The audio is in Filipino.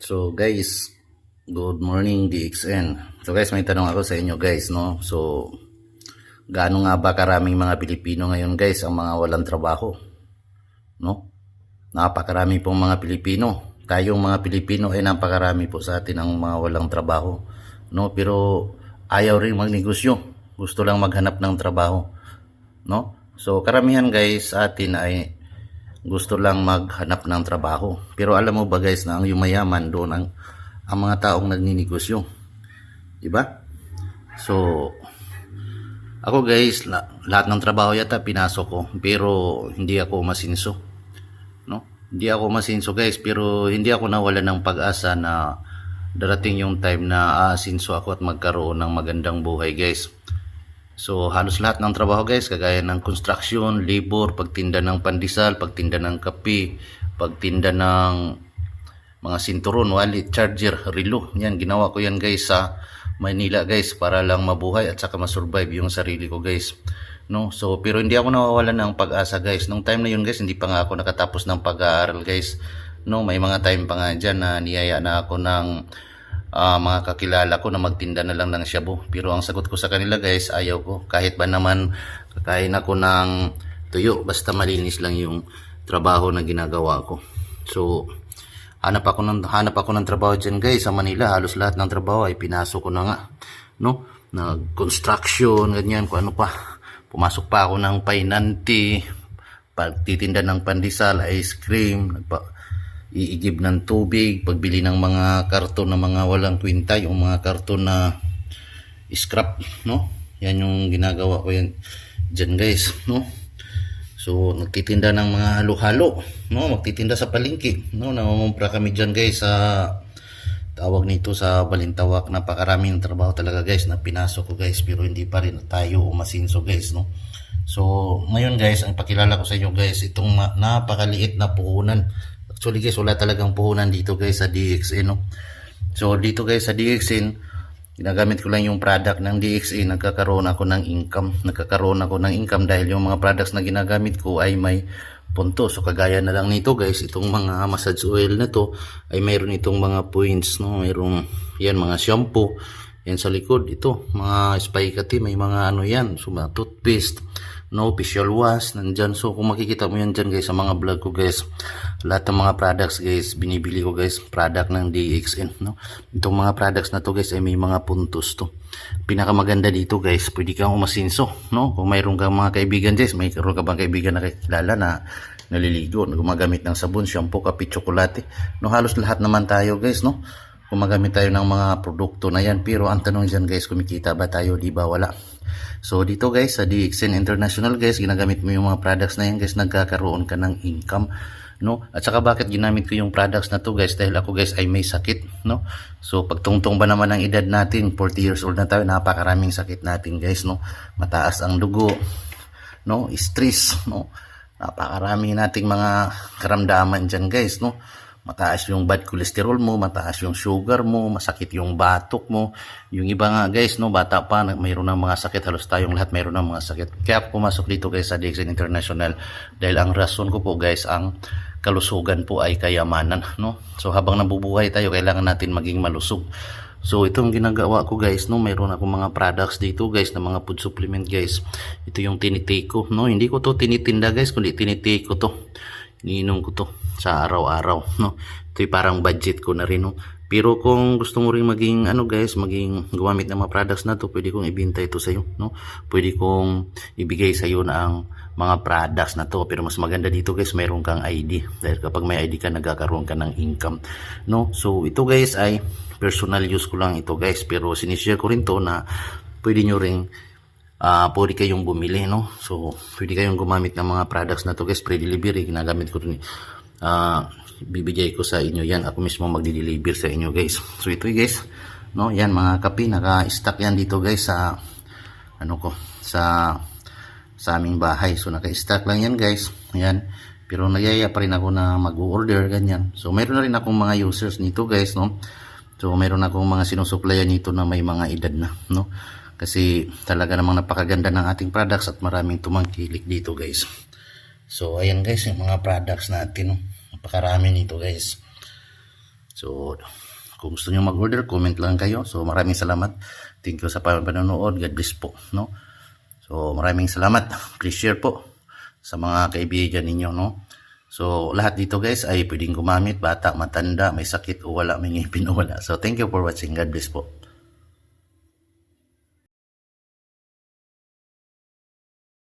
So guys, good morning DXN. So guys, may tanong ako sa inyo guys, no? So, gaano nga ba karaming mga Pilipino ngayon guys ang mga walang trabaho, no? Napakarami pong mga Pilipino. Tayong mga Pilipino ay napakarami po sa atin ang mga walang trabaho, no? Pero ayaw rin magnegosyo. Gusto lang maghanap ng trabaho, no? So karamihan guys sa atin ay gusto lang maghanap ng trabaho. Pero alam mo ba guys na ang yumayaman doon ang mga taong nagninegosyo. Di ba? So, ako guys, lahat ng trabaho yata pinasok ko. Pero hindi ako masinso. No? Hindi ako masinso guys. Pero hindi ako nawala ng pag-asa na darating yung time na aasinso ako at magkaroon ng magandang buhay guys. So halos lahat ng trabaho guys, kagaya ng construction, labor, pagtinda ng pandesal, pagtinda ng kape, pagtinda ng mga sinturon, wallet, charger, relo. Yan, ginawa ko yan guys sa Manila guys para lang mabuhay at saka masurvive yung sarili ko guys. No? So pero hindi ako nawawalan ng pag-asa guys. Nung time na yun guys, hindi pa nga ako nakatapos ng pag-aaral guys. No, may mga time pa nga dyan na niyaya na ako ng mga kakilala ko na magtinda na lang ng shabu. Pero ang sagot ko sa kanila guys, ayaw ko. Kahit ba naman kakain ako ng tuyo, basta malinis lang yung trabaho na ginagawa ko. So hanap ako ng trabaho dyan guys sa Manila. Halos lahat ng trabaho ay pinasok ko na nga, no? Construction, ganyan, kung ano pa. Pumasok pa ako ng painanti, pagtitinda ng pandesal, ice cream, iigib ng tubig, pagbili ng mga karton na mga walang kwinta, yung mga karton na scrap, no? Yan yung ginagawa ko yan dyan guys, no? So nagtitinda ng mga halo-halo, no? Magtitinda sa palengke, no? Nangungumpra kami dyan guys sa tawag nito sa Balintawak. Napakaraming trabaho talaga guys na pinasok ko guys, pero hindi pa rin tayo umasinso guys, no? So ngayon guys, ang pakilala ko sa inyo guys, itong napakaliit na puhunan. Actually guys, wala talagang puhunan dito guys sa DXN, no? So dito guys sa DXN, ginagamit ko lang yung product ng DXN, nagkakaroon ako ng income dahil yung mga products na ginagamit ko ay may punto. So kagaya na lang nito guys, itong mga massage oil na to ay mayroon itong mga points, no? Mayroon yan mga shampoo, yan sa likod, ito mga spikati, may mga ano yan, so mga toothpaste, no, facial wash nandyan. So kung makikita mo yan dyan guys sa mga vlog ko guys, lahat ng mga products guys binibili ko guys, product ng DXN, no? Itong mga products na to guys ay may mga puntos to. Pinakamaganda dito guys, pwede kang umasinso, no? Kung mayroon kang mga kaibigan guys, mayroon ka bang kaibigan na kilala na naliligo, gumagamit ng sabon, shampoo, kape, tsokolate, no? Halos lahat naman tayo guys, no? Gumagamit tayo ng mga produkto na yan. Pero ang tanong dyan guys, kumikita ba tayo? Di ba? Wala. So dito guys sa DXN International guys, ginagamit mo yung mga products na yan guys, nagkakaroon ka ng income, no? At saka bakit ginamit ko yung products na to guys, dahil ako guys ay may sakit, no? So pagtungtong ba naman ang edad natin, 40 years old na tayo, napakaraming sakit natin guys, no? Mataas ang dugo, no? Stress, no? Napakarami nating mga karamdaman dyan guys, no? Mataas yung bad cholesterol mo, mataas yung sugar mo, masakit yung batok mo. Yung iba nga guys, no, bata pa, mayroon ng mga sakit, halos tayong lahat mayroon ng mga sakit. Kaya ako pumasok dito guys sa DXN International dahil ang rason ko po guys, ang kalusugan po ay kayamanan, no? So habang nabubuhay tayo, kailangan natin maging malusog. So itong ginagawa ko guys, no, mayroon akong mga products dito guys na mga food supplement guys. Ito yung tinitake ko, no? Hindi ko to tinitinda guys, kundi tinitake ko to. Iniinom ko to sa araw-araw, no? Ito'y parang budget ko na rin, no? Pero kung gusto mo rin maging ano guys, maging gumamit ng mga products na to, pwede kong ibenta ito sa iyo, no? Pwede kong ibigay sa iyo na ang mga products na to. Pero mas maganda dito guys, mayroon kang ID. Dahil kapag may ID ka, nagkakaroon ka ng income, no? So ito guys ay personal use ko lang ito guys, pero sinishare ko rin to na pwede nyo ring pwede kayong bumili, no? So pwede kayong gumamit ng mga products na to guys, pre-delivery, ginagamit ko rin. Bibigay ko sa inyo yan, ako mismo magdi-deliver sa inyo guys. So ito guys, no, yan mga kape, naka-stack yan dito guys sa ano ko, sa aming bahay. So naka-stack lang yan guys, yan. Pero nagyaya pa rin ako na mag-order ganyan. So mayroon na rin akong mga users nito guys, no? So mayroon akong mga sinusuplayan nito na may mga edad na, no? Kasi talaga namang napakaganda ng ating products at maraming tumangkilik dito guys. So ayan guys, yung mga products natin, no? Napakarami nito guys. So, kung gusto nyo mag-order, comment lang kayo. So, maraming salamat. Thank you sa panonood. God bless po, no? So, maraming salamat. Please share po sa mga kaibigan ninyo, no? So, lahat dito guys ay pwedeng gumamit, bata, matanda, may sakit o wala, may ngipin o wala. So, thank you for watching. God bless po.